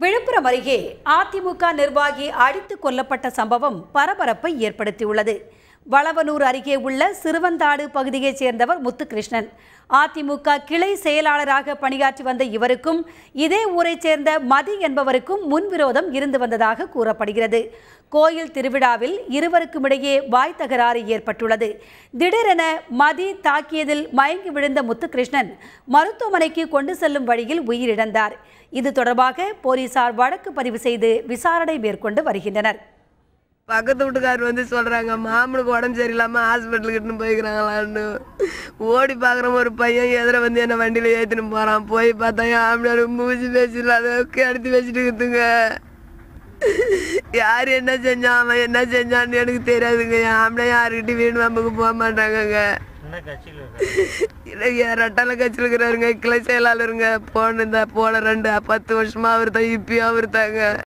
விழுப்புரம் அருகே அதிமுக நிர்வாகி அடித்துக் கொல்லப்பட்ட சம்பவம் பரபரப்பை ஏற்படுத்தியுள்ளது. வளவனூர் அருகே உள்ள சிறுவந்தாடு பகுதியைச் சேர்ந்தவர் முத்துகிருஷ்ணன். அதிமுக கிளை செயலாளராக பணியாற்றி வந்த இவருக்கும் இதே ஊரைச் சேர்ந்த மதி என்பவருக்கும் முன்விரோதம் இருந்து வந்ததாக கூறப்படுகிறது. கோயில் திருவிழாவில் இருவருக்கும் இடையே வாய் தகராறு ஏற்பட்டுள்ளது. திடீரென மதி தாக்கியதில் மயங்கி விழுந்த முத்துகிருஷ்ணன் மருத்துவமனைக்கு கொண்டு செல்லும் வழியில் உயிரிழந்தார். இது தொடர்பாக போலீசார் வழக்கு பதிவு செய்து விசாரணை மேற்கொண்டு வருகின்றனர். பக்கத்து வீட்டுக்காரர் வந்து சொல்கிறாங்க, மாமனுக்கு உடம்பு சரியில்லாமல் ஹாஸ்பிட்டலுக்கு இட்டுன்னு போய்க்கிறாங்களான்னு. ஓடி பார்க்குற ஒரு பையன் எதிர வந்து என்னை வண்டியில் ஏற்றின்னு போகிறான். போய் பார்த்தா ஆம்பளை மூச்சு பேசிடலாத எடுத்து வச்சுட்டு இருக்குதுங்க. யார் என்ன செஞ்சான் அவன் என்ன செஞ்சான்னு எனக்கு தெரியாதுங்க. என் ஆம்பளை யாருக்கிட்டையும் வீடு வம்புக்கு போக மாட்டாங்கங்க. ரெட்டால கட்சியில் இருக்கிறாருங்க, கிளை செயலாளருங்க. போன 2 10 வருஷமா அவர் தான், இப்பயும் அவர் தாங்க.